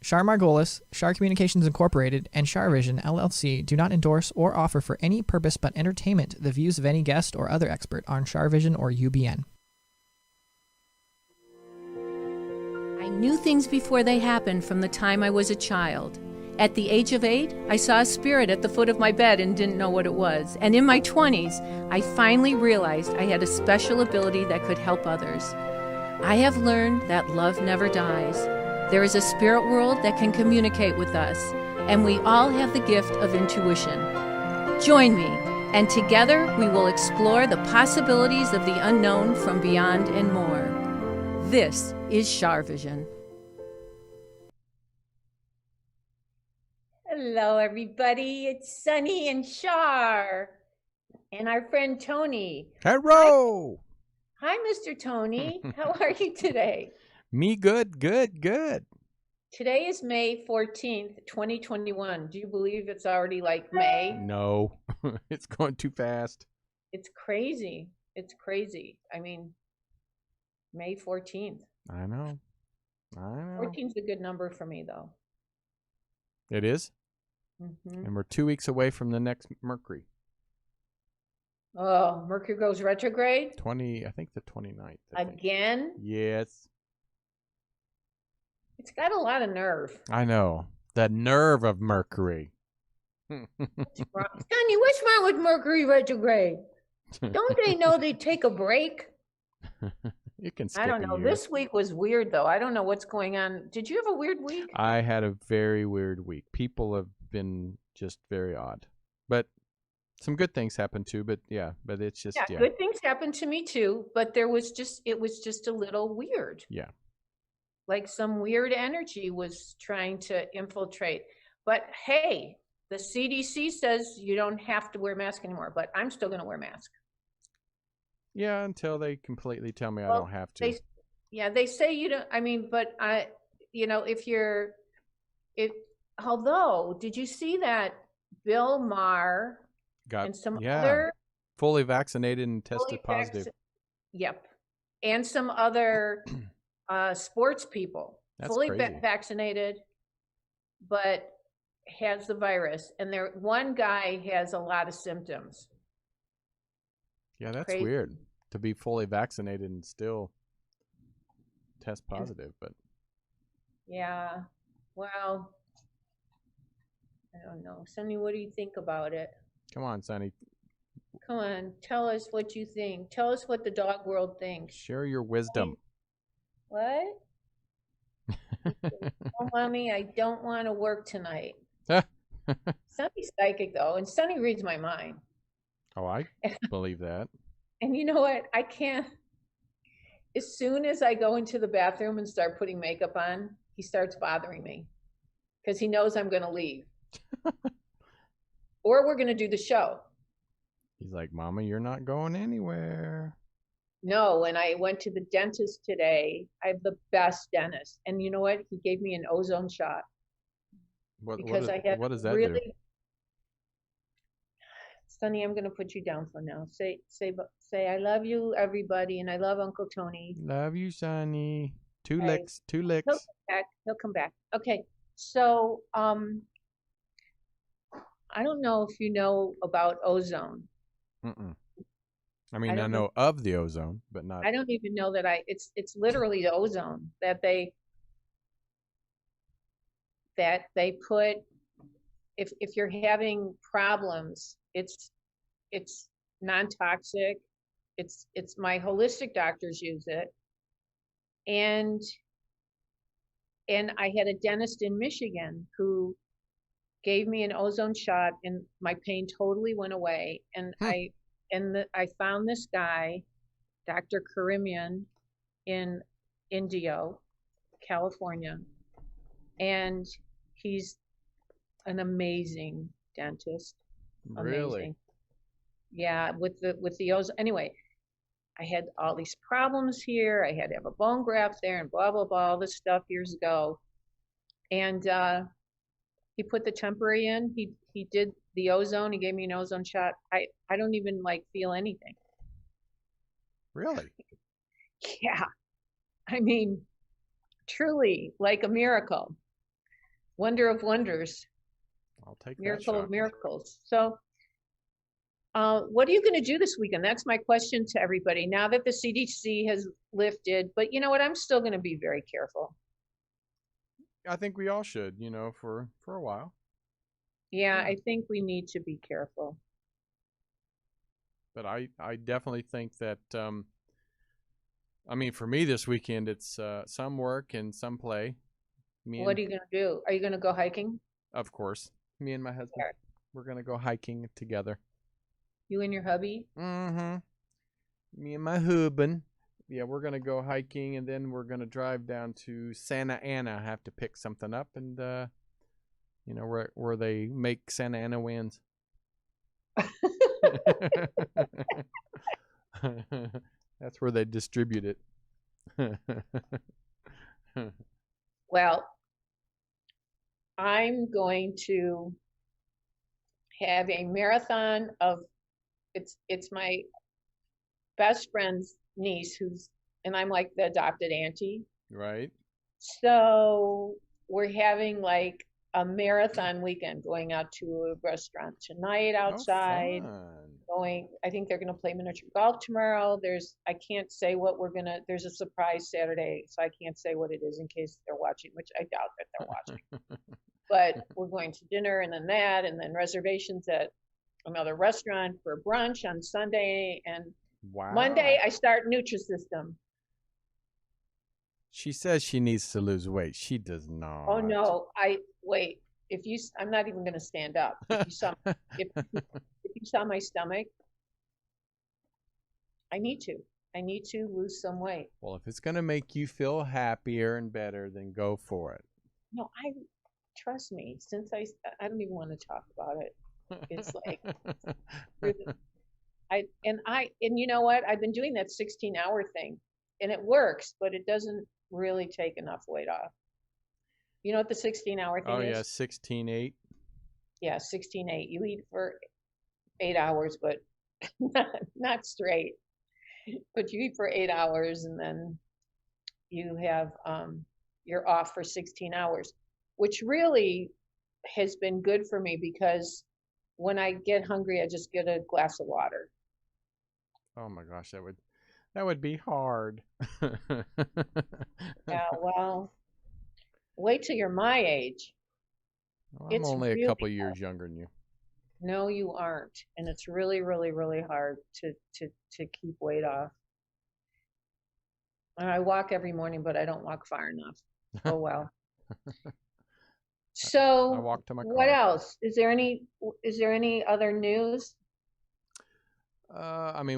CharMargolis, Char Communications Incorporated, and CharVision LLC do not endorse or offer for any purpose but entertainment the views of any guest or other expert on CharVision or UBN. I knew things before they happened from the time I was a child. At the age of 8, I saw a spirit at the foot of my bed and didn't know what it was. And in my 20s, I finally realized I had a special ability that could help others. I have learned that love never dies. There is a spirit world that can communicate with us, and we all have the gift of intuition. Join me, and together we will explore the possibilities of the unknown from beyond and more. This is CharVision. Hello, everybody. It's Sunny and Char, and our friend Tony. Hello. Hi, Mr. Tony. How are you today? Me good. Today is May 14th, 2021. Do you believe it's already like May? No, it's going too fast. It's crazy. It's crazy. I mean, May 14th. I know. 14 is a good number for me, though. It is? Mm-hmm. And we're 2 weeks away from the next Mercury. Oh, Mercury goes retrograde? I think the 29th. Again? Yes. It's got a lot of nerve. I know. The nerve of Mercury. What's wrong? Sonny, what's wrong with Mercury retrograde? Don't they know they take a break? You can skip I don't know. a year. This week was weird, though. I don't know what's going on. Did you have a weird week? I had a very weird week. People have been just very odd. But some good things happened too, but it's just Yeah, good things happened to me too, but it was just a little weird. Yeah. Like some weird energy was trying to infiltrate. But hey, the CDC says you don't have to wear a mask anymore, but I'm still going to wear a mask. Yeah, until they completely tell me I don't have to. They say you don't. I mean, but although, did you see that Bill Maher and some other fully vaccinated and tested positive? Yep, and some other sports people fully vaccinated, but has the virus, and one guy has a lot of symptoms. Yeah, that's weird to be fully vaccinated and still test positive, but yeah, well, I don't know. Sonny, what do you think about it? Come on, Sonny. Come on, tell us what you think. Tell us what the dog world thinks. Share your wisdom. What? Oh, Mommy, I don't want to work tonight. Sonny's psychic, though, and Sonny reads my mind. Oh, I believe that. And you know what? I can't. As soon as I go into the bathroom and start putting makeup on, he starts bothering me because he knows I'm going to leave. Or we're going to do the show. He's like, Mama, you're not going anywhere. No, when I went to the dentist today, I have the best dentist. And you know what? He gave me an ozone shot. What does that do? Sonny, I'm going to put you down for now. Say, I love you, everybody, and I love Uncle Tony. Love you, Sonny. Two licks. He'll come back. Okay, so I don't know if you know about ozone. I mean, I know of the ozone, but not. I don't even know that it's literally the ozone that they put. If you're having problems, it's non-toxic. It's my holistic doctors use it, and I had a dentist in Michigan who gave me an ozone shot, and my pain totally went away. And I found this guy, Dr. Karimian, in Indio, California, and he's an amazing dentist. Really? Amazing. Yeah, with the ozone. Anyway, I had all these problems here. I had to have a bone graft there and blah, blah, blah, all this stuff years ago. And he put the temporary in. He did the ozone. He gave me an ozone shot. I don't even feel anything. Really? Yeah. I mean, truly like a miracle. Wonder of wonders, I'll take that miracle shot. of miracles. So, what are you going to do this weekend? That's my question to everybody. Now that the CDC has lifted, but you know what? I'm still going to be very careful. I think we all should, for a while. Yeah, I think we need to be careful. But I definitely think that, for me this weekend, it's some work and some play. What are you going to do? Are you going to go hiking? Of course. Me and my husband, we're going to go hiking together. You and your hubby? Mm-hmm. Me and my husband. Yeah, we're going to go hiking, and then we're going to drive down to Santa Ana. I have to pick something up, and, where they make Santa Ana wins. That's where they distribute it. Well, I'm going to have a marathon of it's my best friend's niece and I'm like the adopted auntie. Right. So we're having like a marathon weekend, going out to a restaurant tonight outside. I think they're gonna play miniature golf tomorrow. I can't say what there's a surprise Saturday, so I can't say what it is in case they're watching, which I doubt that they're watching. But we're going to dinner and then reservations at another restaurant for brunch on Sunday, and wow. Monday I start Nutrisystem. She says she needs to lose weight. She does not. Oh no, wait. I'm not even going to stand up. If you saw my stomach, I need to lose some weight. Well, if it's going to make you feel happier and better, then go for it. No, trust me. Since I don't even want to talk about it. It's like, and you know what? I've been doing that 16-hour thing, and it works, but it doesn't really take enough weight off. You know what the 16-hour thing is? Oh yeah, 16-8. Yeah, 16-8. You eat for 8 hours, but not straight. But you eat for 8 hours, and then you have you're off for 16 hours, which really has been good for me because when I get hungry, I just get a glass of water. Oh my gosh, that would be hard. Yeah, well, wait till you're my age. Well, I'm only a couple years younger than you. No, you aren't, and it's really, really, really hard to keep weight off. And I walk every morning, but I don't walk far enough. Oh well. So I walk to my car. What else? Is there any other news?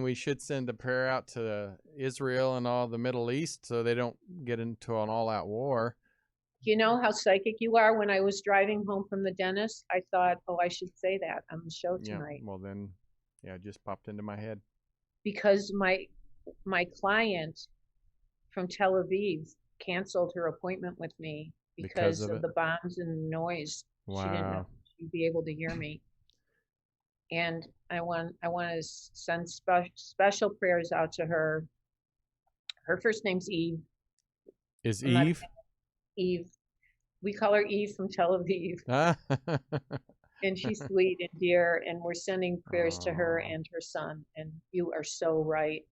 We should send a prayer out to Israel and all the Middle East so they don't get into an all-out war. You know how psychic you are? When I was driving home from the dentist, I thought, I should say that on the show tonight. Yeah, well then, it just popped into my head. Because my client from Tel Aviv canceled her appointment with me because of the bombs and noise. Wow. She didn't know she'd be able to hear me. And I want to send special prayers out to her. Her first name's Eve. Is Eve? Eve. We call her Eve from Tel Aviv. And she's sweet and dear, and we're sending prayers to her and her son. And you are so right.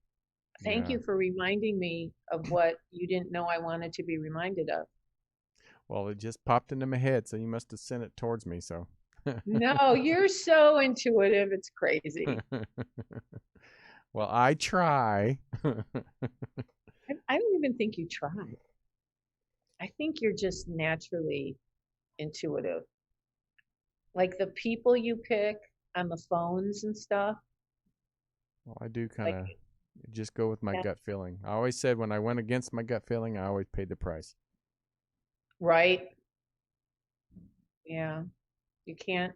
Thank you for reminding me of what you didn't know I wanted to be reminded of. Well, it just popped into my head, so you must have sent it towards me, so. No, you're so intuitive. It's crazy. Well, I try. I don't even think you try. I think you're just naturally intuitive. Like the people you pick on the phones and stuff. Well, I do kind of just go with my gut feeling. I always said when I went against my gut feeling, I always paid the price. Right? Yeah. You can't.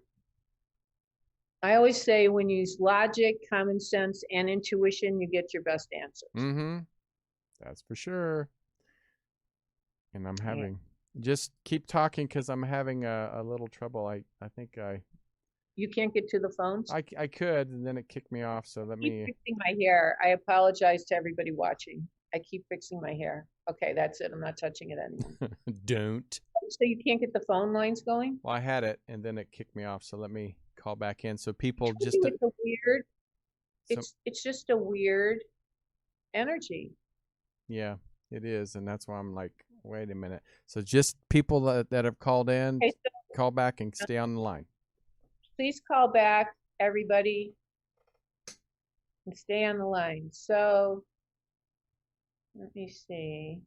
I always say when you use logic, common sense, and intuition, you get your best answers. Mm-hmm. That's for sure. And I'm having, just keep talking because I'm having a little trouble. I think You can't get to the phones? I could, and then it kicked me off. So I keep fixing my hair. I apologize to everybody watching. I keep fixing my hair. Okay, that's it. I'm not touching it anymore. Don't. So you can't get the phone lines going? Well, I had it, and then it kicked me off. So let me call back in. So people It's just a weird. so, It's just a weird energy. yeah, it is, and that's why I'm like, wait a minute. So just people that have called in, Okay, so call back and stay on the line. please call back, everybody, and stay on the line. So let me see.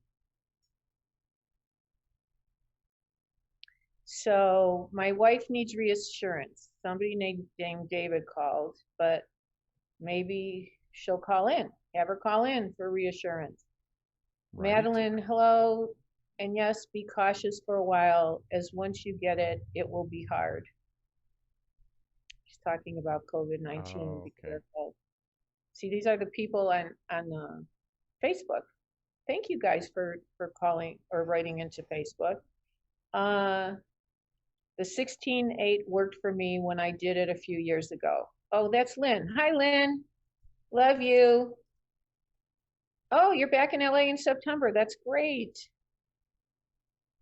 So my wife needs reassurance. Somebody named David called, but maybe she'll call in. Have her call in for reassurance. Right. Madeline, hello. And yes, be cautious for a while, as once you get it, it will be hard. She's talking about COVID-19. Oh, Be okay. careful. See, these are the people on Facebook. Thank you guys for calling or writing into Facebook. The 16/8 worked for me when I did it a few years ago. Oh, that's Lynn. Hi, Lynn. Love you. Oh, you're back in LA in September. That's great.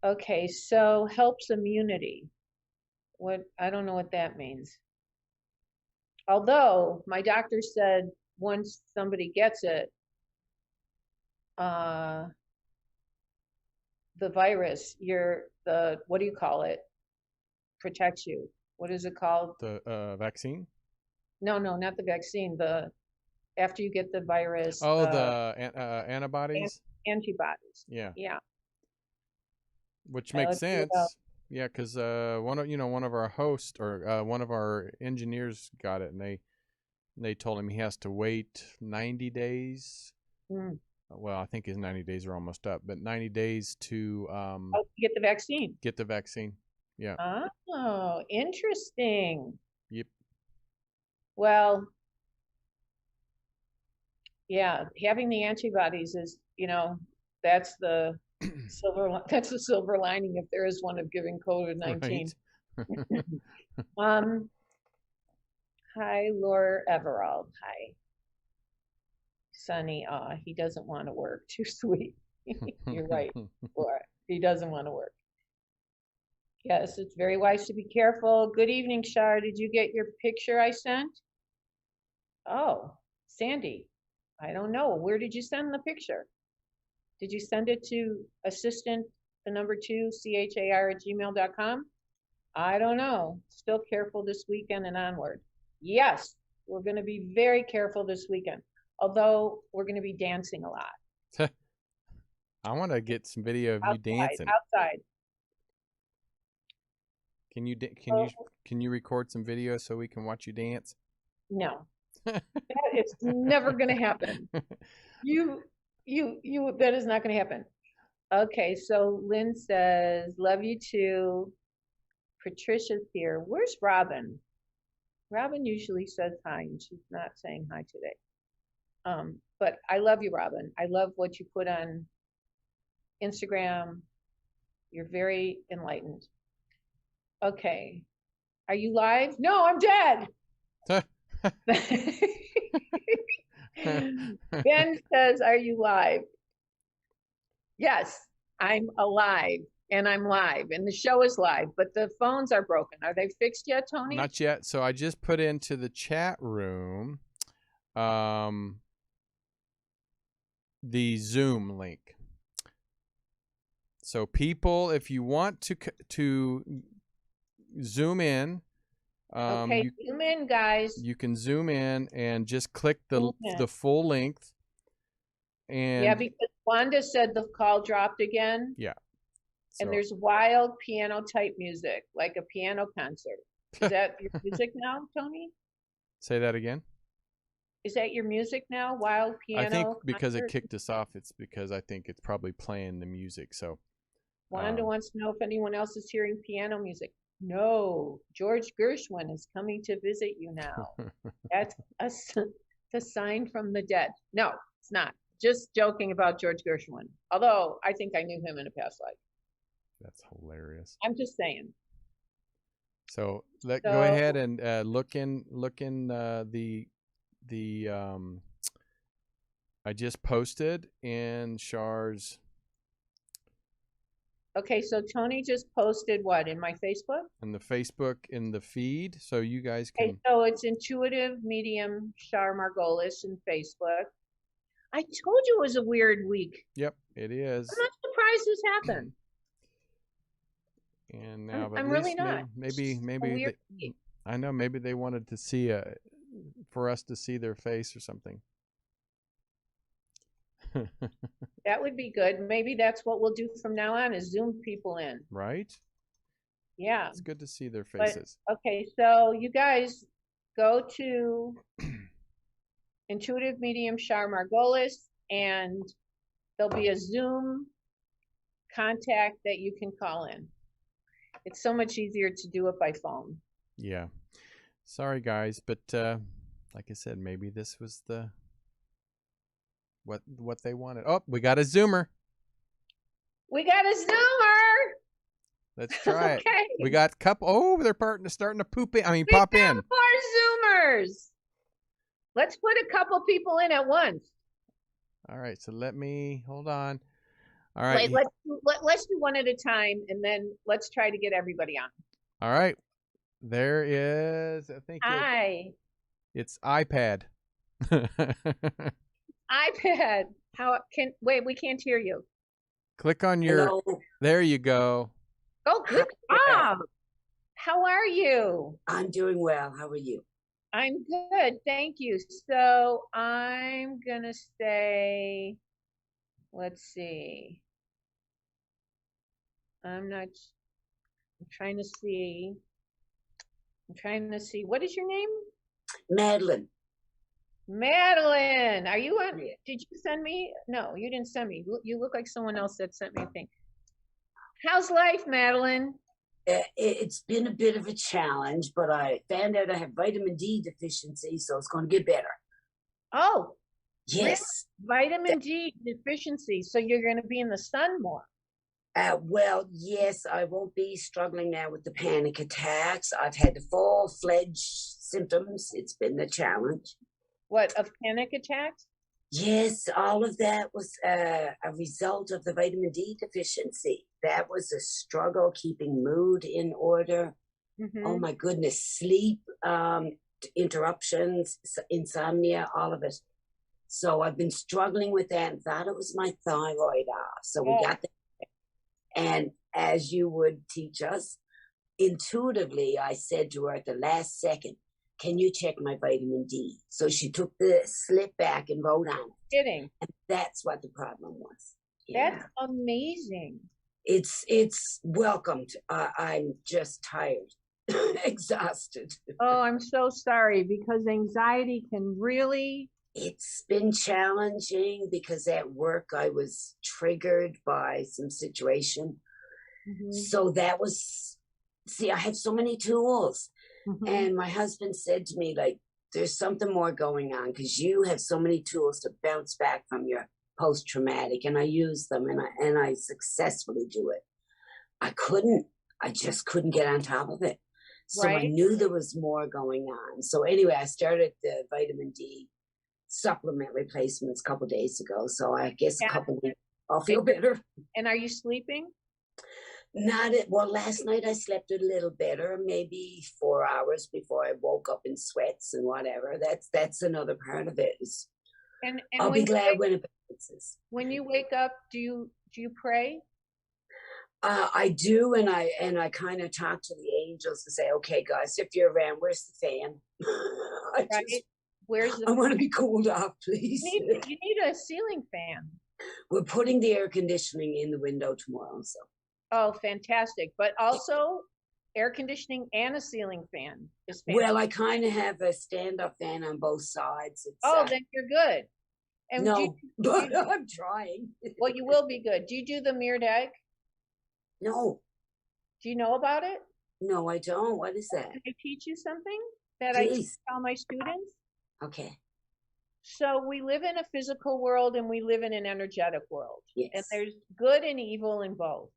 Okay, so helps immunity. What, I don't know what that means. Although my doctor said once somebody gets it, the virus, what do you call it? Protects you. What is it called? The vaccine? No, not the vaccine. After you get the virus. Oh, the antibodies? Antibodies. Yeah. Yeah. Which makes sense. Yeah, because one of our hosts or one of our engineers got it, and they told him he has to wait 90 days. Mm. Well, I think his 90 days are almost up, but 90 days to get the vaccine. Get the vaccine. Yeah. Oh, interesting. Yep. Well, yeah, having the antibodies is, that's the silver lining, if there is one, of giving COVID-19. Right. Hi, Laura Everald. Hi. Sonny, he doesn't want to work. Too sweet. You're right, Laura. He doesn't want to work. Yes, it's very wise to be careful. Good evening, Char. Did you get your picture I sent? Oh, Sandy. I don't know. Where did you send the picture? Did you send it to assistant, the number 2, char@gmail.com? I don't know. Still careful this weekend and onward. Yes, we're going to be very careful this weekend. Although we're going to be dancing a lot. I want to get some video of you dancing. Outside. Can you record some video so we can watch you dance? No. It's never going to happen. That is not going to happen. Okay, so Lynn says, love you too. Patricia's here. Where's Robin? Robin usually says hi, and she's not saying hi today. But I love you, Robin. I love what you put on Instagram. You're very enlightened. Okay. Are you live? No, I'm dead. Ben says, are you live? Yes, I'm alive, and I'm live, and the show is live, but the phones are broken. Are they fixed yet, Tony? Not yet. So I just put into the chat room the Zoom link. So people, if you want to zoom in, okay, zoom in, guys. You can zoom in and just click the full length. And yeah, because Wanda said the call dropped again. Yeah. So. And there's wild piano type music, like a piano concert. Is that your music now, Tony? Say that again. Is that your music now? Wild piano? I think because it kicked us off, it's because I think it's probably playing the music. So Wanda wants to know if anyone else is hearing piano music. No, George Gershwin is coming to visit you now. That's a sign from the dead. No, it's not. Just joking about George Gershwin. Although I think I knew him in a past life. That's hilarious. I'm just saying. So go ahead and look in the I just posted in Char's Okay, so Tony just posted what in my Facebook? In the Facebook, in the feed, so you guys Okay, can. so it's Intuitive Medium Char Margolis in Facebook. I told you it was a weird week. Yep, it is. I'm not surprised this happened. And now, but I'm at really least not. maybe A weird week. I know maybe they wanted to see for us to see their face or something. That would be good. Maybe that's what we'll do from now on is Zoom people in. Right? Yeah. It's good to see their But, faces. okay, so you guys go to Intuitive Medium Char Margolis, and there'll be a Zoom contact that you can call in. It's so much easier to do it by phone. Yeah. Sorry guys, but like I said, maybe this was the what they wanted. Oh, we got a Zoomer. We got a Zoomer. Let's try Okay. it. We got couple. Oh, they're starting to poop in. I mean, We pop got in. more Zoomers. Let's put a couple people in at once. All right, so let me hold on. All right. Wait, let's do one at a time, and then let's try to get everybody on. All right. There is. I think Hi. it's iPad. iPad. Wait, we can't hear you. Click on your. Hello. There you go. Oh, good job. How are you? I'm doing well. How are you? I'm good, thank you. So I'm gonna say, let's see. I'm trying to see. What is your name? Madeline. Madeline. Are you on? Yeah. Did you send me? No, you didn't send me. You look like someone else that sent me a thing. How's life, Madeline? It's been a bit of a challenge, but I found out I have vitamin D deficiency, so it's going to get better. Oh, Yes. vitamin D deficiency. So you're going to be in the sun more. Well, yes, I won't be struggling now with the panic attacks. I've had the full-fledged symptoms. It's been a challenge. What, of panic attacks? Yes, all of that was a result of the vitamin D deficiency. That was a struggle keeping mood in order. Mm-hmm. Oh my goodness, sleep interruptions, insomnia, all of it. So I've been struggling with that and thought it was my thyroid off. So we got that. And as you would teach us, intuitively, I said to her at the last second, can you check my vitamin D? So she took the slip back and wrote on it. Kidding. And that's what the problem was. Yeah. That's amazing. It's welcomed. I'm just tired, exhausted. Oh, I'm so sorry, because anxiety can really. It's been challenging because at work I was triggered by some situation. Mm-hmm. So that was, I have so many tools. Mm-hmm. And my husband said to me, like, there's something more going on because you have so many tools to bounce back from your post-traumatic, and I use them and I successfully do it. I just couldn't get on top of it. So I knew there was more going on. So anyway, I started the vitamin D supplement replacements a couple days ago. So I guess a couple weeks I'll feel better. And are you sleeping? Well, last night I slept a little better, maybe 4 hours before I woke up in sweats and whatever. That's another part of it. And I'll be glad when it passes. When you wake up, do you pray? I do, and I kind of talk to the angels and say, okay, guys, if you're around, where's the fan? I want to be cooled off, please. You need a ceiling fan. We're putting the air conditioning in the window tomorrow. So. Oh, fantastic. But also air conditioning and a ceiling fan is fantastic. Well, I kind of have a stand-up fan on both sides. Then you're good. And but I'm trying. Well, you will be good. Do you do the mirrored egg? No. Do you know about it? No, I don't. What is that? Can I teach you something that Please. I tell my students? Okay. So we live in a physical world and we live in an energetic world. Yes. And there's good and evil in both.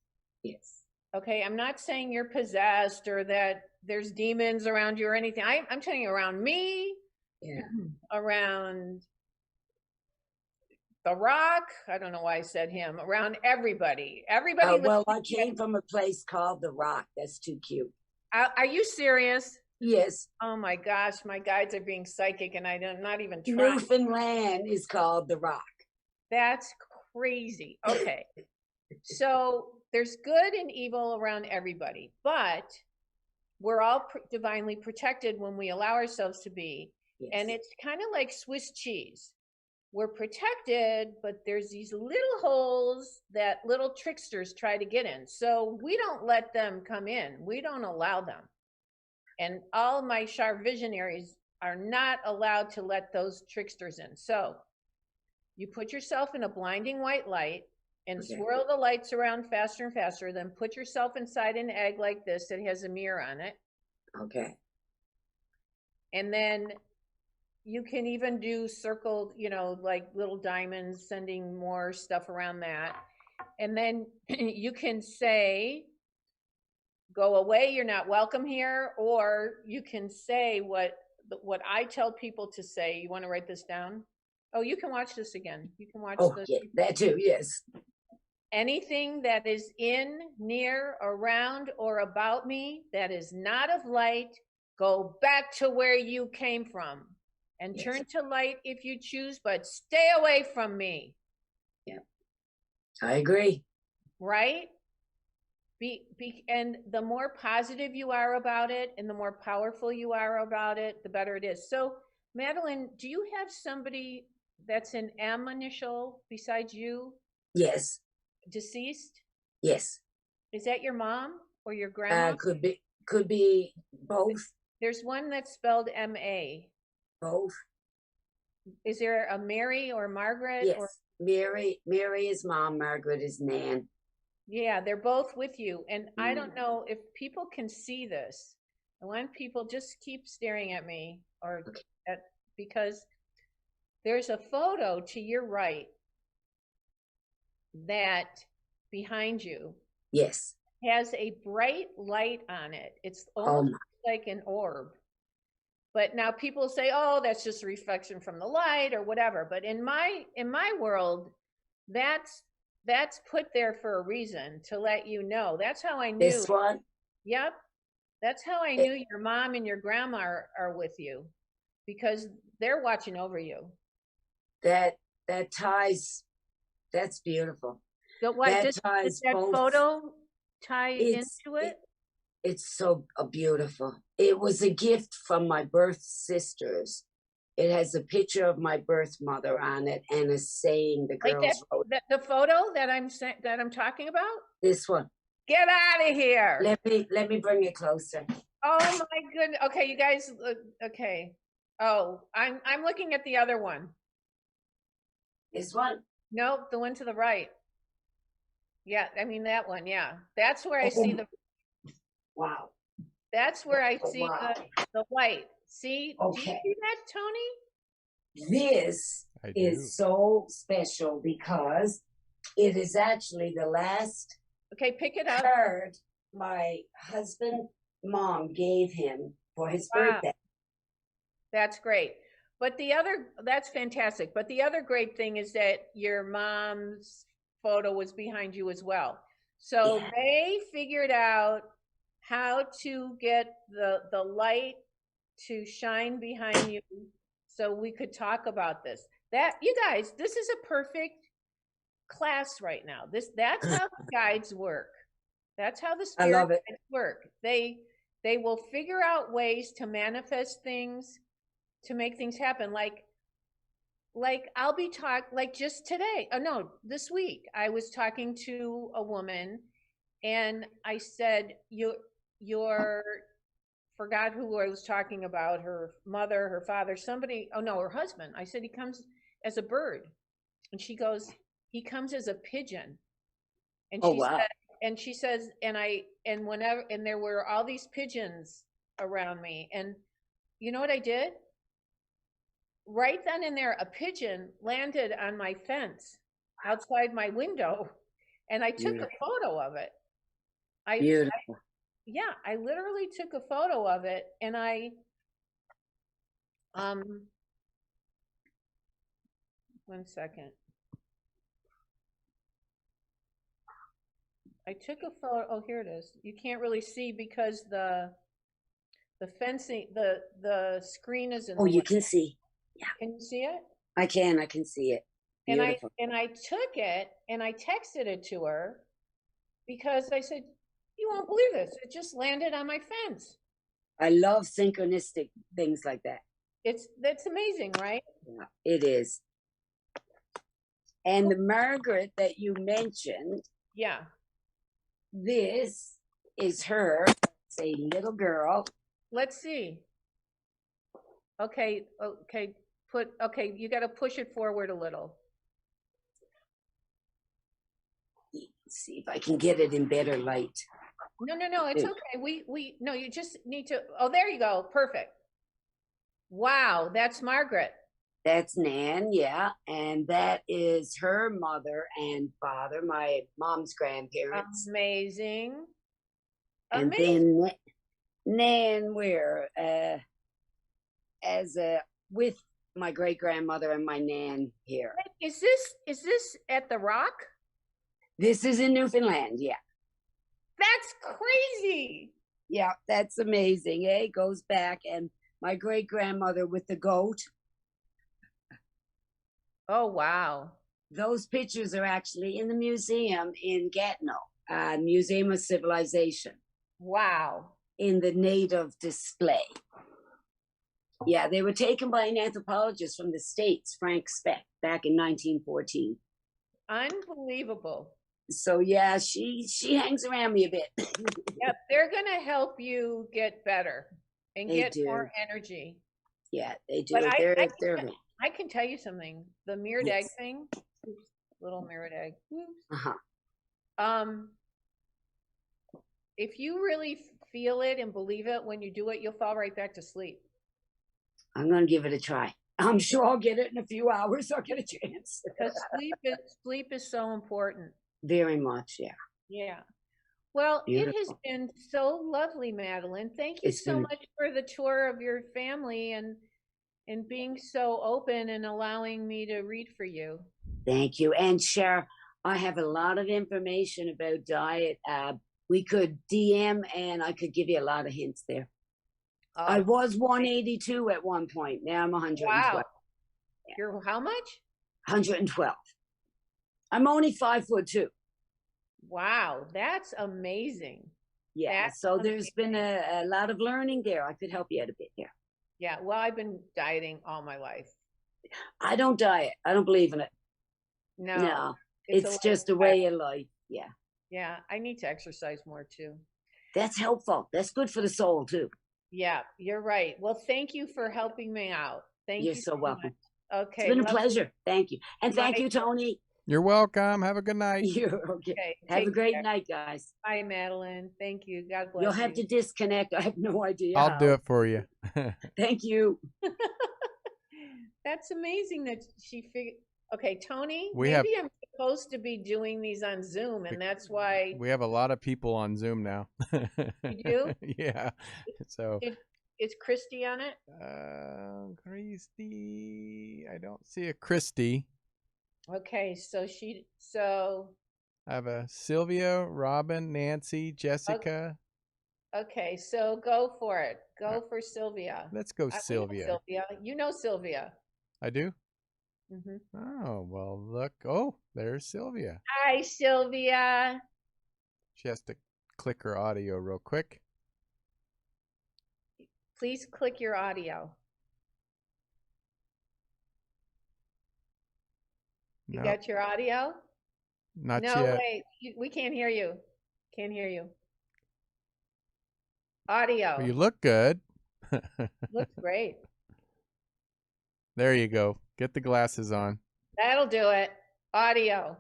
Yes. Okay, I'm not saying you're possessed or that there's demons around you or anything. I'm telling you, around me, around The Rock. I don't know why I said him. Around everybody. Everybody. Well, I came from a place called The Rock. That's too cute. Are you serious? Yes. Oh my gosh, my guides are being psychic, and I'm not even trying. Newfoundland is called The Rock. That's crazy. Okay. So there's good and evil around everybody, but we're all divinely protected when we allow ourselves to be. Yes. And it's kind of like Swiss cheese. We're protected, but there's these little holes that little tricksters try to get in. So we don't let them come in. We don't allow them. And all my Char visionaries are not allowed to let those tricksters in. So you put yourself in a blinding white light and swirl the lights around faster and faster. Then put yourself inside an egg like this that has a mirror on it. Okay. And then you can even do circled, like little diamonds, sending more stuff around that. And then you can say, go away, you're not welcome here. Or you can say what I tell people to say. You want to write this down? Oh, you can watch this again. You can watch this. Yeah, that too, yes. Anything that is in, near, around, or about me that is not of light, go back to where you came from and turn to light if you choose, but stay away from me. Yeah, I agree. Right? And the more positive you are about it and the more powerful you are about it, the better it is. So, Madeline, do you have somebody that's an M initial besides you? Yes. Deceased? Yes. Is that your mom or your grandma? Could be both. There's one that's spelled M-A. Both. Is there a Mary or Margaret? Yes. Or... Mary is mom, Margaret is Nan. Yeah, they're both with you. And I don't know if people can see this. I want people just keep staring at me because there's a photo to your right that behind you has a bright light on it. It's almost like an orb. But now people say, oh, that's just a reflection from the light or whatever. But in my world, that's put there for a reason, to let you know. That's how I knew. This one? Yep. That's how I knew your mom and your grandma are with you, because they're watching over you. That ties. That's beautiful. So what does that photo tie into it? It's so beautiful. It was a gift from my birth sisters. It has a picture of my birth mother on it and a saying the girls wrote. The photo that I'm talking about? This one. Get out of here. Let me bring it closer. Oh my goodness. Okay, you guys. Okay. Oh, I'm looking at the other one. This one? Nope, the one to the right. Yeah, I mean that one. Yeah, that's where I see the. Wow. That's where I see the white. See? Okay. Do you see that, Tony? This is so special because it is actually the last pick it up. card my husband mom gave him for his birthday. That's great. But that's fantastic. But the other great thing is that your mom's photo was behind you as well. So they figured out how to get the light to shine behind you so we could talk about this. That, you guys, this is a perfect class right now. That's how the guides work. That's how the spirit guides work. They will figure out ways to manifest things, to make things happen. Like I'll be just today. Oh no, this week I was talking to a woman and I said, you're forgot who I was talking about, her mother, her father, somebody, her husband. I said, he comes as a bird. And she goes, he comes as a pigeon. And she says, and there were all these pigeons around me. And you know what I did? Right then and there, a pigeon landed on my fence outside my window. And I took a photo of it. Beautiful. I literally took a photo of it, and I one second. I took a photo. Oh, here it is. You can't really see because the fencing, the screen is in Oh, the you way. can see. Yeah, Can you see it? I can see it. Beautiful. And I took it and I texted it to her because I said, "You won't believe this. It just landed on my fence." I love synchronistic things like that. That's amazing, right? Yeah, it is. And the Margaret that you mentioned, Yeah. this is her. It's a little girl. Let's see. Okay, okay, you got to push it forward a little. Let's see if I can get it in better light. No, it's okay. No, you just need to, oh, there you go. Perfect. Wow, that's Margaret. That's Nan, yeah. And that is her mother and father, my mom's grandparents. Amazing. And Amazing. then Nan, with my great grandmother and my Nan here. Is this at the Rock? This is in Newfoundland, yeah. That's crazy. Yeah, that's amazing, eh? Goes back, and my great grandmother with the goat. Oh, wow. Those pictures are actually in the museum in Gatineau, Museum of Civilization. Wow. In the native display. Yeah, they were taken by an anthropologist from the States, Frank Speck, back in 1914. Unbelievable. So yeah, she hangs around me a bit. Yep, they're gonna help you get better and They get do. more energy. Yeah, they do. But I I can tell you something. The mirrored egg thing, oops, little mirrored egg. Oops. If you really feel it and believe it, when you do it, you'll fall right back to sleep. I'm gonna give it a try. I'm sure I'll get it in a few hours. I'll get a chance. Because sleep is so important. Very much, yeah. Yeah. Well, Beautiful. it has been so lovely, Madeline. Thank you so much for the tour of your family and being so open and allowing me to read for you. Thank you. And Char, I have a lot of information about diet. We could DM and I could give you a lot of hints there. I was 182 at one point. Now I'm 112. Wow. Yeah. You're how much? 112. I'm only 5'2". Wow, that's amazing. Yeah, so there's been a lot of learning there. I could help you out a bit there. Yeah, well, I've been dieting all my life. I don't diet. I don't believe in it. No. It's just a way of life. Yeah. Yeah, I need to exercise more too. That's helpful. That's good for the soul too. Yeah, you're right. Well, thank you for helping me out. You're so welcome. Much. Okay. It's been a pleasure. Thank you. And thank you, Tony. You're welcome. Have a good night. Okay. Have a great night, guys. Bye, Madeline. Thank you. God bless you. You'll have to disconnect. I have no idea. I'll do it for you. Thank you. That's amazing that she figured. Okay, Tony, I'm supposed to be doing these on Zoom, and that's why. We have a lot of people on Zoom now. You do? Yeah. So. Is Christy on it? Christy. I don't see a Christy. Okay, so I have a Sylvia, Robin, Nancy, Jessica. Okay, so go for it. Go for Sylvia. Let's go Sylvia. Sylvia. You know Sylvia. I do? Mm-hmm. Oh, well, look. Oh, there's Sylvia. Hi, Sylvia. She has to click her audio real quick. Please click your audio. You got your audio? Not yet. No, wait. We can't hear you. Can't hear you. Audio. Well, you look good. Looks great. There you go. Get the glasses on. That'll do it. Audio.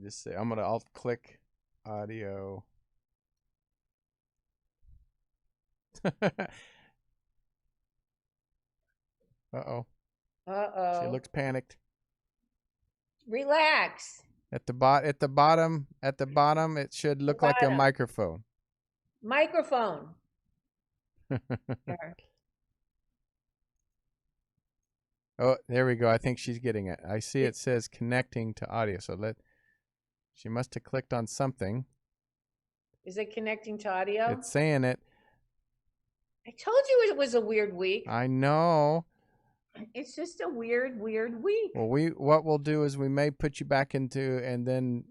Just say, I'll click audio. Uh-oh. Uh-oh. She looks panicked. Relax. At the bottom, it should look like a microphone. Microphone. Oh, there we go. I think she's getting it. I see it says connecting to audio. So She must have clicked on something. Is it connecting to audio? It's saying it. I told you it was a weird week. I know. It's just a weird week. Well, what we'll do is we may put you back into, and then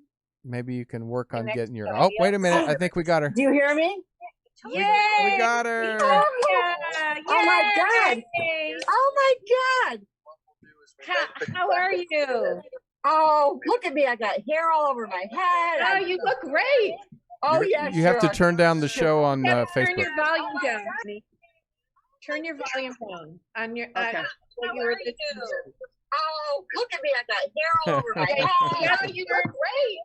maybe you can work on Connect getting your. to Oh, wait a audio. minute! I think we got her. Do you hear me? Yay! We got her. Yeah! Oh my God! Yay! Oh my God! How are you? Oh, look at me! I got hair all over my head. Oh, you look great. Oh You yeah, you have to sure. turn down the show on You gotta turn Facebook. your volume down, honey. Turn your volume down on your. Okay. What you were listening to. Oh, look at me! I got hair all over my Okay, head. yeah, you look great.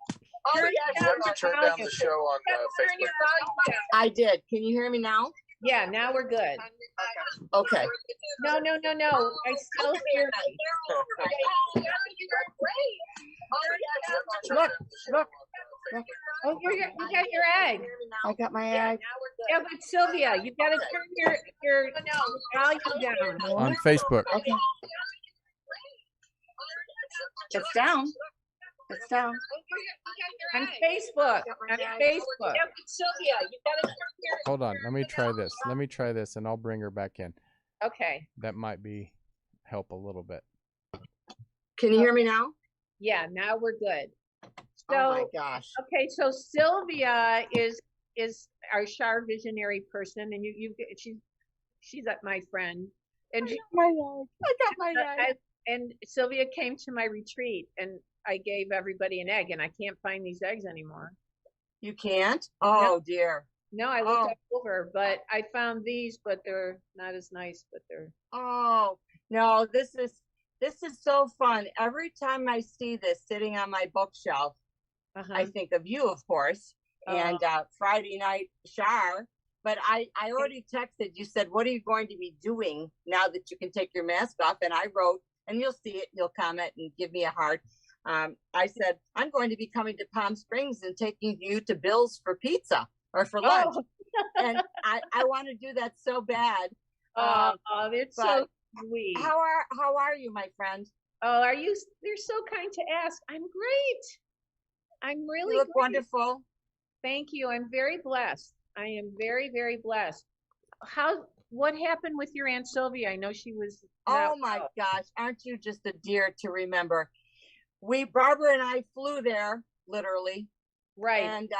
Oh Turn yeah, down sure. the Turn down the show on Turn your volume down. I did. Can you hear me now? Yeah, now we're good. Okay. No. I still hear you. Look, look. Oh, you got your egg. I got my egg. Yeah, but Sylvia, you've got to turn your volume down. On Facebook. Okay. It's down. It's down. On Facebook. On Facebook. Sylvia, you've got to turn your. Hold on. Let me try this, and I'll bring her back in. Okay. That might be help a little bit. Can you hear me now? Yeah, now we're good. So, Oh my gosh. okay, so Sylvia is our Char visionary person, and she's my friend, and she, My egg. I got my egg. and Sylvia came to my retreat, and I gave everybody an egg, and I can't find these eggs anymore. You can't? Oh dear. No, I looked all over, but I found these, but they're not as nice. But they're. Oh no, this is so fun. Every time I see this sitting on my bookshelf, I think of you, of course, and Friday night Char. But I already texted. You said, "What are you going to be doing now that you can take your mask off?" And I wrote, and you'll see it. You'll comment and give me a heart. I said, "I'm going to be coming to Palm Springs and taking you to Bill's for pizza or for lunch." And I want to do that so bad. It's so sweet. How are you, my friend? Oh, you're so kind to ask. I'm great. I'm really You look great. wonderful. Thank you. I'm very blessed. I am very, very blessed. What happened with your Aunt Sylvia? I know she was. Oh my gosh, aren't you just a dear to remember? Barbara and I flew there, literally. Right. And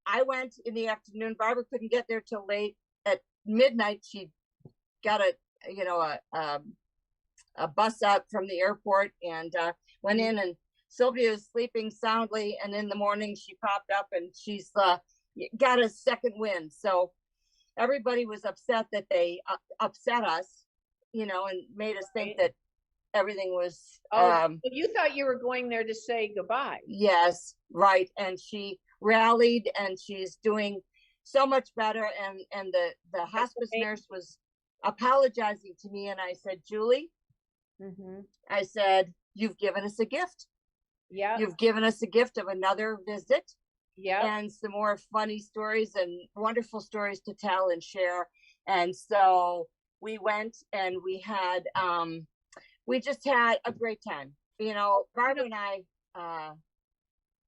I went in the afternoon. Barbara couldn't get there till late. At midnight, she got a bus out from the airport and went in, and Sylvia was sleeping soundly. And in the morning, she popped up and she's got a second wind. So everybody was upset that they upset us, and made us think that everything was. You thought you were going there to say goodbye. Yes, right. And she rallied, and she's doing so much better. And the hospice nurse was apologizing to me, and I said, "Julie," I said, "you've given us a gift. Yeah. You've given us a gift of another visit. Yeah. And some more funny stories and wonderful stories to tell and share." And so we went, and we just had a great time. Barbara and I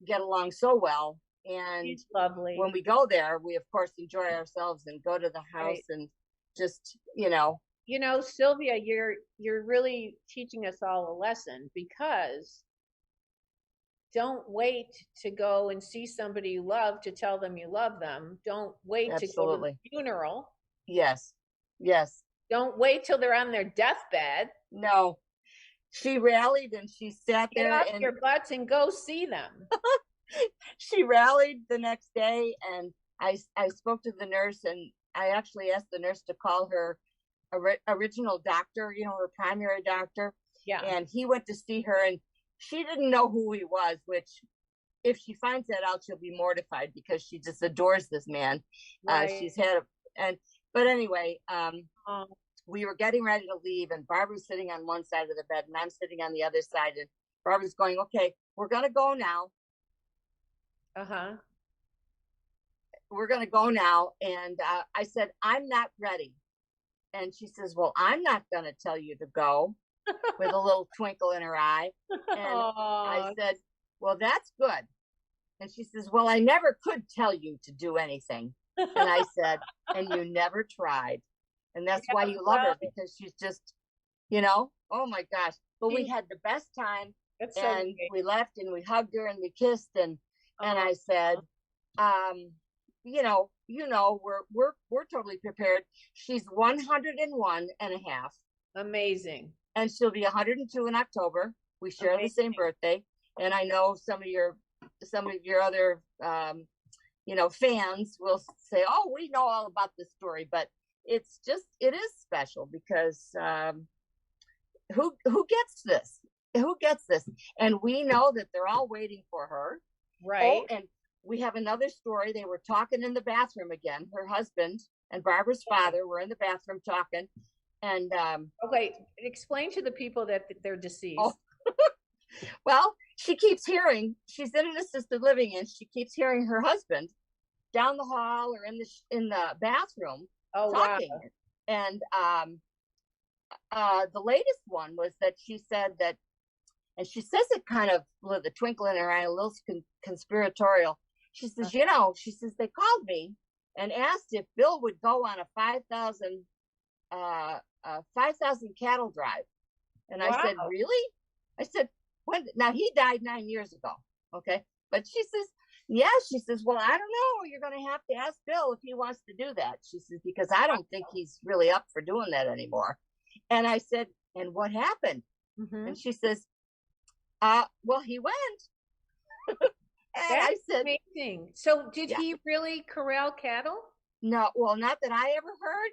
get along so well. And She's lovely. When we go there, we of course enjoy ourselves and go to the house and just, Sylvia, you're really teaching us all a lesson, because don't wait to go and see somebody you love to tell them you love them. Don't wait to go to the funeral. Yes. Don't wait till they're on their deathbed. No. She rallied, and she sat there. Get off your butts and go see them. She rallied the next day, and I spoke to the nurse, and I actually asked the nurse to call her original doctor, her primary doctor. Yeah. And he went to see her, and she didn't know who he was, which if she finds that out, she'll be mortified, because she just adores this man. Right. But anyway, we were getting ready to leave, and Barbara's sitting on one side of the bed, and I'm sitting on the other side, and Barbara's going, "Okay, we're going to go now." We're going to go now. And I said, "I'm not ready." And she says, "Well, I'm not going to tell you to go." with a little twinkle in her eye. And I Aw. said, well, that's good. And she says, well, I never could tell you to do anything. And I said, and you never tried. And that's why you love her, because she's just, oh my gosh. But we had the best time. That's so And great. we left and we hugged her and we kissed, and I said, we're totally prepared. She's 101 and a half. Amazing. And she'll be 102 in October. We share the same birthday. And I know some of your other fans will say, oh, we know all about this story, but it is special because who gets this? Who gets this? And we know that they're all waiting for her. Right. Oh, and we have another story. They were talking in the bathroom again. Her husband and Barbara's father were in the bathroom talking. And okay, explain to the people that they're deceased. Oh. Well, she keeps hearing, she's in an assisted living, and she keeps hearing her husband down the hall or in the bathroom talking. Wow. And the latest one was that she said that, and she says it kind of with a twinkle in her eye, a little conspiratorial. She says, they called me and asked if Bill would go on a 5,000 cattle drive. And I said, really? I said, when? Now, he died 9 years ago. Okay. But she says, yeah. She says, well, I don't know. You're going to have to ask Bill if he wants to do that. She says, because I don't think he's really up for doing that anymore. And I said, and what happened? Mm-hmm. And she says, well, he went. And That's I said, amazing. So did he really corral cattle? No, well, not that I ever heard,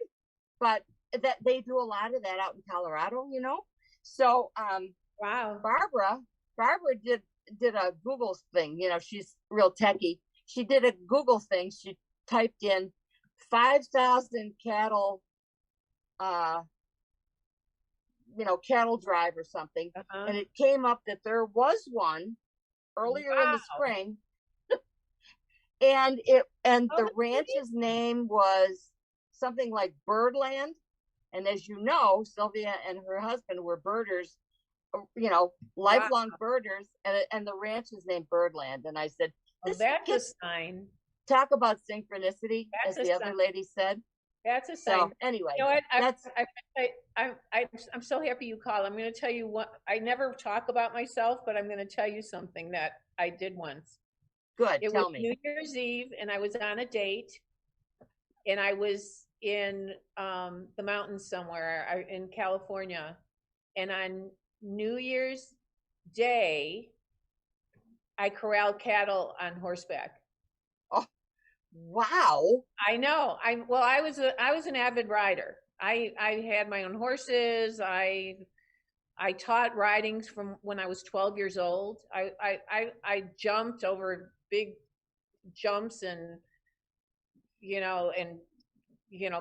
but that they do a lot of that out in Colorado, So, wow. Barbara did a Google thing. She's real techie. She did a Google thing. She typed in 5,000 cattle, cattle drive or something. Uh-huh. And it came up that there was one earlier in the spring. And the ranch's name was something like Birdland. And as you know, Sylvia and her husband were birders, lifelong birders, and the ranch is named Birdland. And I said, that's a sign. Talk about synchronicity, as the other lady said. That's a sign. So anyway, I'm so happy you called. I'm going to tell you what, I never talk about myself, but I'm going to tell you something that I did once. Good. It tell was me. New Year's Eve, and I was on a date, and I was in the mountains somewhere in California, and on New Year's Day, I corralled cattle on horseback. Oh, wow! I know. I was an avid rider. I had my own horses. I taught riding from when I was 12 years old. I jumped over big jumps and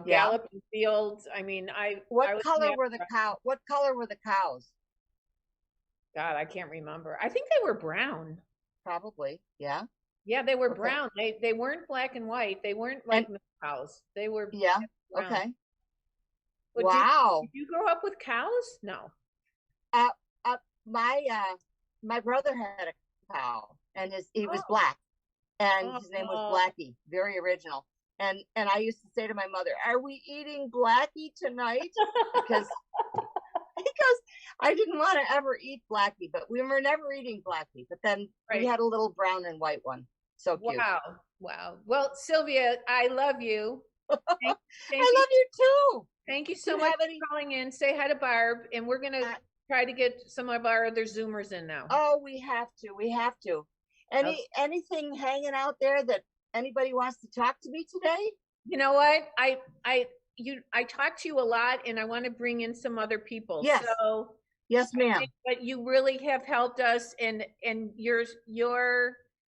galloping fields. I mean, What color were the cows? God, I can't remember. I think they were brown. Probably, yeah. Yeah, they were brown. They weren't black and white. They weren't like milk cows. They were brown. Okay. But wow. Did you grow up with cows? No. My brother had a cow, and he was black, and his name was Blackie. Very original. And I used to say to my mother, "Are we eating Blackie tonight?" Because I didn't want to ever eat Blackie, but we were never eating Blackie. But then we had a little brown and white one. So cute. Wow. Well, Sylvia, I love you. Thank I love you too. Thank you so much for calling in. Say hi to Barb, and we're going to try to get some of our other Zoomers in now. Oh, we have to. Anything hanging out there that anybody wants to talk to me today? You know what? I talk to you a lot, and I want to bring in some other people. Yes. So, yes, ma'am. But you really have helped us, and your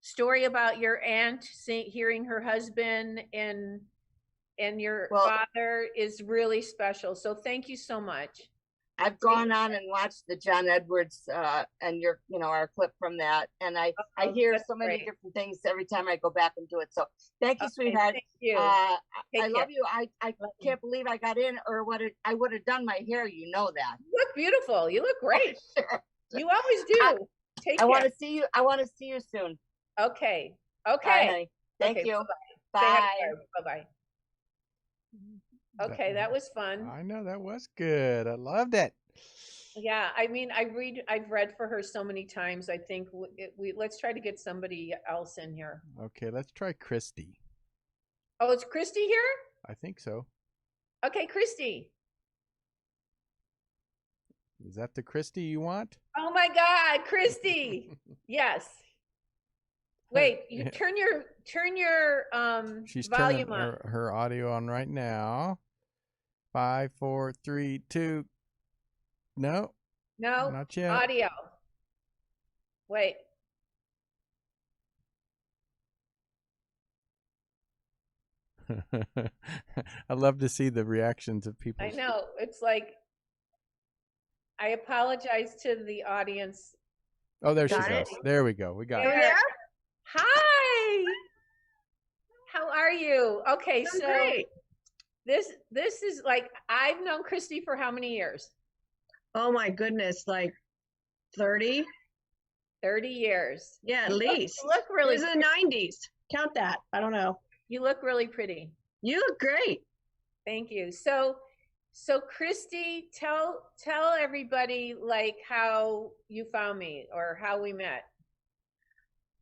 story about your aunt hearing her husband and your father is really special. So thank you so much. I've gone on and watched the John Edwards and our clip from that, and I hear so many different things every time I go back and do it. So thank you, sweetheart. Thank you. I love you. I can't believe I got in, or I would have done my hair. You know that. You look beautiful. You look great. Sure. You always do. Take care. I want to see you. I want to see you soon. Okay. Bye, thank you. Bye. Bye. Okay, that was fun. I know, that was good. I loved it. Yeah, I mean, I've read for her so many times. I think let's try to get somebody else in here. Okay, let's try Christy. Oh, is Christy here? I think so. Okay, Christy. Is that the Christy you want? Oh my God, Christy. Yes. Wait, you turn your She's volume turning on. her audio on right now. 5, 4, 3, 2. No, not yet. Audio. Wait. I love to see the reactions of people. I know. It's like, I apologize to the audience. Oh, there she goes. There we go. We got it. There. Hi. How are you? Okay, so great. This is like, I've known Christy for how many years? Oh my goodness, like 30? 30 years. Yeah, at least. You look really It was in the 90s. Count that. I don't know. You look really pretty. You look great. Thank you. So Christy, tell everybody like how you found me or how we met.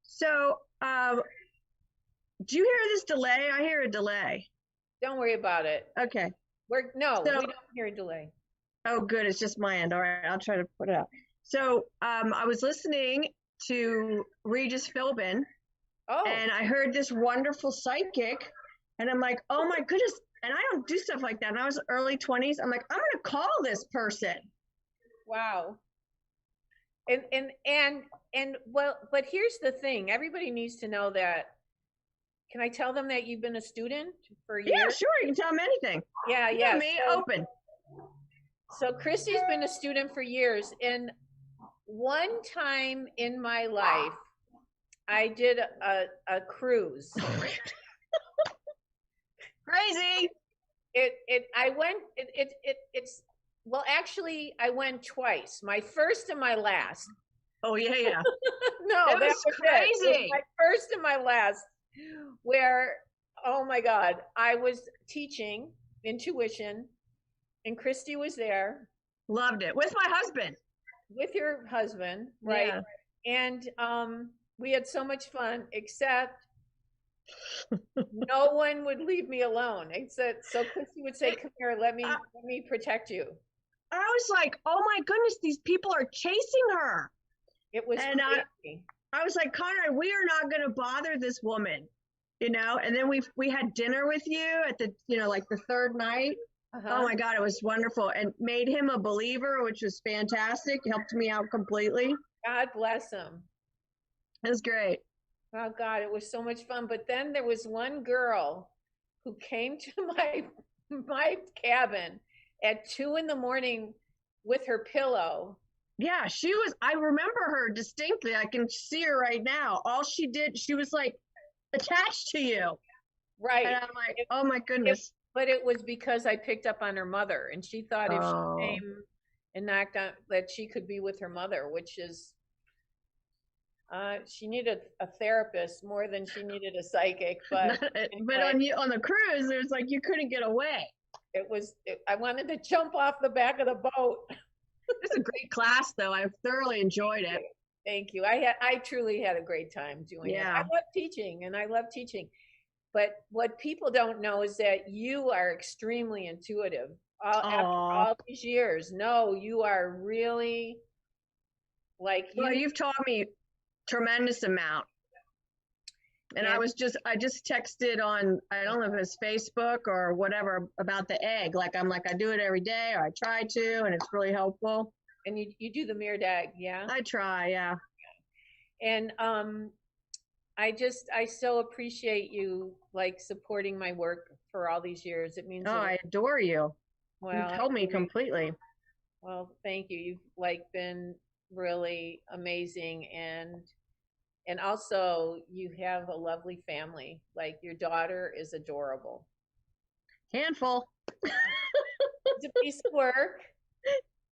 So, do you hear this delay? I hear a delay. Don't worry about it. Okay. We don't hear a delay. Oh, good. It's just my end. All right. I'll try to put it out. So, I was listening to Regis Philbin. Oh. And I heard this wonderful psychic, and I'm like, oh my goodness. And I don't do stuff like that. And I was early 20s. I'm like, I'm going to call this person. Wow. And well, but here's the thing. Everybody needs to know that. Can I tell them that you've been a student for years? Yeah, sure. You can tell them anything. Yeah. Me open. So Christy's been a student for years. And one time in my life, I did a cruise. Crazy. Well, actually, I went twice. My first and my last. Oh yeah. No, that was crazy. It was my first and my last. Where, oh my God, I was teaching intuition, and Christy was there. Loved it with my husband. With your husband, right? Yeah. And we had so much fun, except no one would leave me alone. Except, so Christy would say, "Come here, let me protect you." I was like, "Oh my goodness, these people are chasing her." It was crazy. I was like, "Conrad, we are not going to bother this woman," you know. And then we had dinner with you at the, like the third night. Oh my God, it was wonderful, and made him a believer, which was fantastic. Helped me out completely. God bless him. It was great. Oh God, it was so much fun. But then there was one girl who came to my cabin at 2 a.m. with her pillow. Yeah, I remember her distinctly. I can see her right now. All she did, she was like attached to you. Right. And I'm like, oh my goodness. But it was because I picked up on her mother, and she thought if she came and knocked on, that she could be with her mother, which is, she needed a therapist more than she needed a psychic. But on the cruise, there's like, you couldn't get away. I wanted to jump off the back of the boat. It's a great class, though. I thoroughly enjoyed it. Thank you. I truly had a great time doing it. I love teaching, but what people don't know is that you are extremely intuitive. After all these years, no, you are really like. Well, you've taught me tremendous amount. And I just texted on, I don't know if it's Facebook or whatever, about the egg. I do it every day, or I try to, and it's really helpful. And you do the mirrored egg, yeah? I try, yeah. And I so appreciate you supporting my work for all these years. It means I adore you. Well, you told me completely. Well, thank you. You've like been really amazing, and also you have a lovely family. Like your daughter is adorable. Handful. It's a piece of work,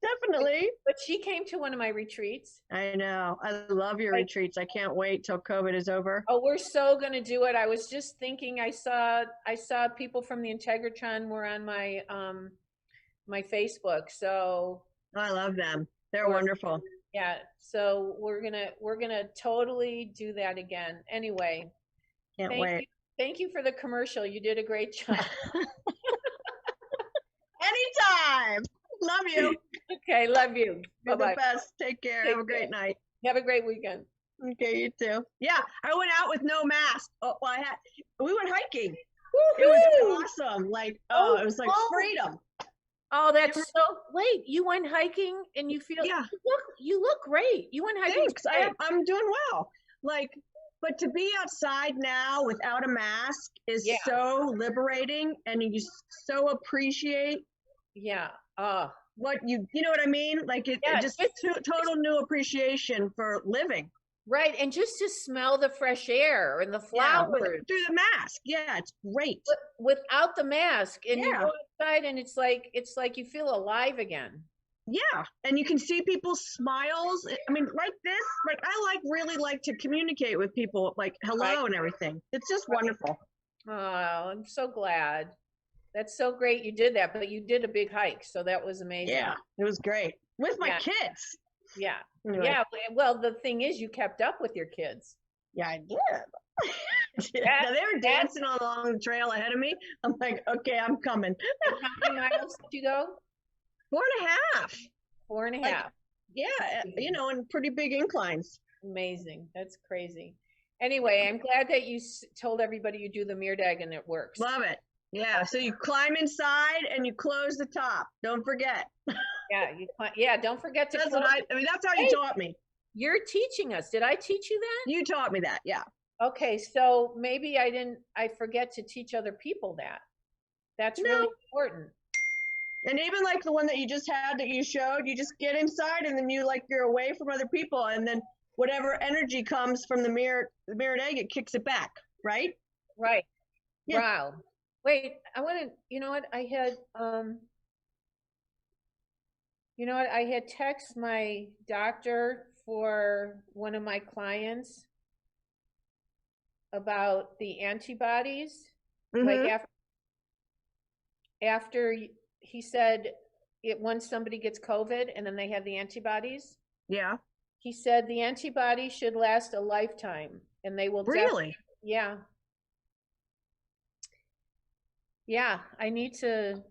Definitely. but she came to one of my retreats. I know. I love your retreats. I can't wait till COVID is over. Oh, we're so gonna do it. I was just thinking. I saw people from the Integratron were on my Facebook. So I love them. They're wonderful. yeah. So we're gonna totally do that again. Anyway, Can't wait. Thank you for the commercial. You did a great job. Anytime. Love you. Okay, love you. You're Bye-bye. the best. Take care. Have a great night. Have a great weekend. Okay, you too. Yeah, I went out with no mask. Oh, well, we went hiking. Woo-hoo! It was awesome. Like, it was like freedom. Oh, that's so. Wait, you went hiking and you feel? Yeah. You look great. You went hiking. Thanks. I'm doing well. Like, but to be outside now without a mask is so liberating, and you so appreciate. Yeah. What you know what I mean? Like it just total new appreciation for living. Right, and just to smell the fresh air and the flowers through the mask. Yeah, it's great. Without the mask, and you go outside, and it's like you feel alive again. Yeah, and you can see people's smiles. I mean, like this. Like I really like to communicate with people, like hello and everything. It's just wonderful. Oh, I'm so glad. That's so great you did that, but you did a big hike, so that was amazing. Yeah, it was great with my kids. Yeah. Anyway. Yeah. Well, the thing is, you kept up with your kids. Yeah, I did. Now, they were dancing along the trail ahead of me. I'm like, okay, I'm coming. How many miles did you go? 4.5. 4.5. Yeah, and pretty big inclines. Amazing. That's crazy. Anyway, I'm glad that you told everybody you do the Meerdag and it works. Love it. Yeah, so you climb inside and you close the top. Don't forget. Yeah, don't forget to. That's that's how you taught me. You're teaching us. Did I teach you that? You taught me that. Yeah. Okay, so maybe I forget to teach other people that. That's really important. And even like the one that you just had that you showed, you just get inside and then you're away from other people, and then whatever energy comes from the mirrored egg, it kicks it back, right? Right. Yeah. Wow. Wait, I want to, I had text my doctor for one of my clients about the antibodies. Mm-hmm. Like after he said once somebody gets COVID and then they have the antibodies. Yeah. He said the antibodies should last a lifetime, and they will. Really? Yeah. Yeah, I need to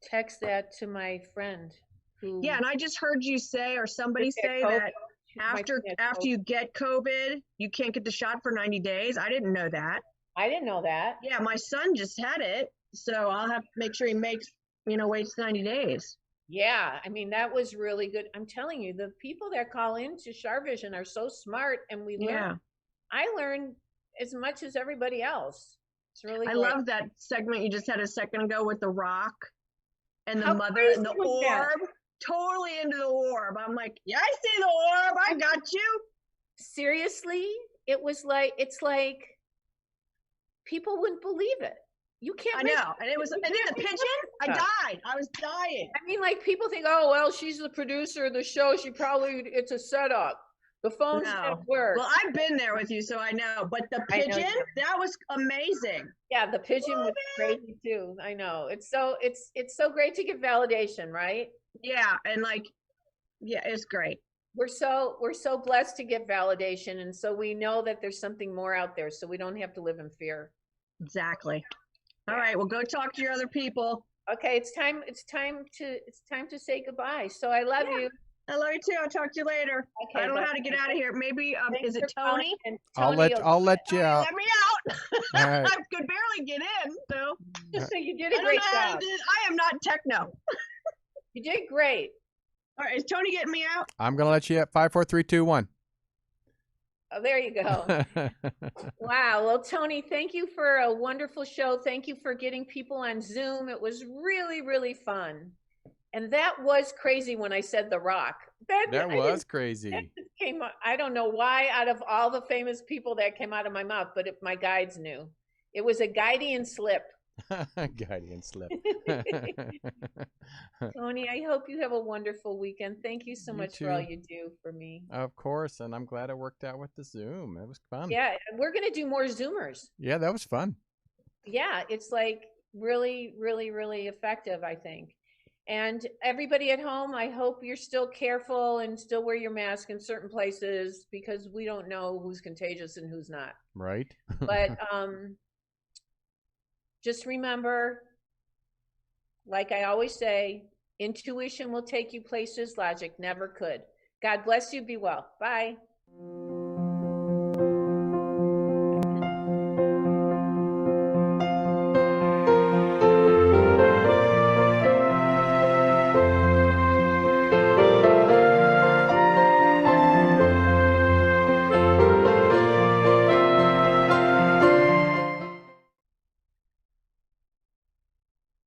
text that to my friend. And I just heard you say, or somebody say that after you get COVID, you can't get the shot for 90 days. I didn't know that. I didn't know that. Yeah, my son just had it, so I'll have to make sure he waits 90 days. Yeah, I mean, that was really good. I'm telling you, the people that call into CharVision are so smart, and we learn. Yeah. I learned as much as everybody else. It's really I great. love that segment you just had a second ago with the rock and the mother and the orb. That? Totally into the orb. I'm like, yeah, I see the orb. I got you. Seriously, it's like people wouldn't believe it. You can't. I know. And then the pigeon, I died. I was dying. I mean, like people think, oh, well, she's the producer of the show. It's a setup. The phones don't work. Well, I've been there with you, so I know. But the pigeon, that was amazing. Yeah, the pigeon was crazy too. I know. It's so great to get validation, right? Yeah, and it's great. We're so blessed to get validation, and so we know that there's something more out there, so we don't have to live in fear. Exactly. All right, well, go talk to your other people. Okay, it's time to say goodbye. So I love you. I love you too. I'll talk to you later. Okay, I don't know how to get out of here. Maybe is it Tony? I'll let you out. Let me out. All right. I could barely get in, so you did a great job. I am not techno. You did great. All right, is Tony getting me out? I'm gonna let you out. 5, 4, 3, 2, 1. Oh, there you go. Wow. Well, Tony, thank you for a wonderful show. Thank you for getting people on Zoom. It was really, really fun. And that was crazy when I said The Rock. That was crazy. That just came, I don't know why, out of all the famous people that came out of my mouth, but if my guides knew. It was a Guidian slip. Guidian slip. Tony, I hope you have a wonderful weekend. Thank you so You much for all too. you do for me. Of course, and I'm glad it worked out with the Zoom. It was fun. Yeah, we're going to do more Zoomers. Yeah, that was fun. Yeah, it's like really, really, really effective, I think. And everybody at home, I hope you're still careful and still wear your mask in certain places, because we don't know who's contagious and who's not. Right. But just remember, like I always say, intuition will take you places logic never could. God bless you. Be well. Bye.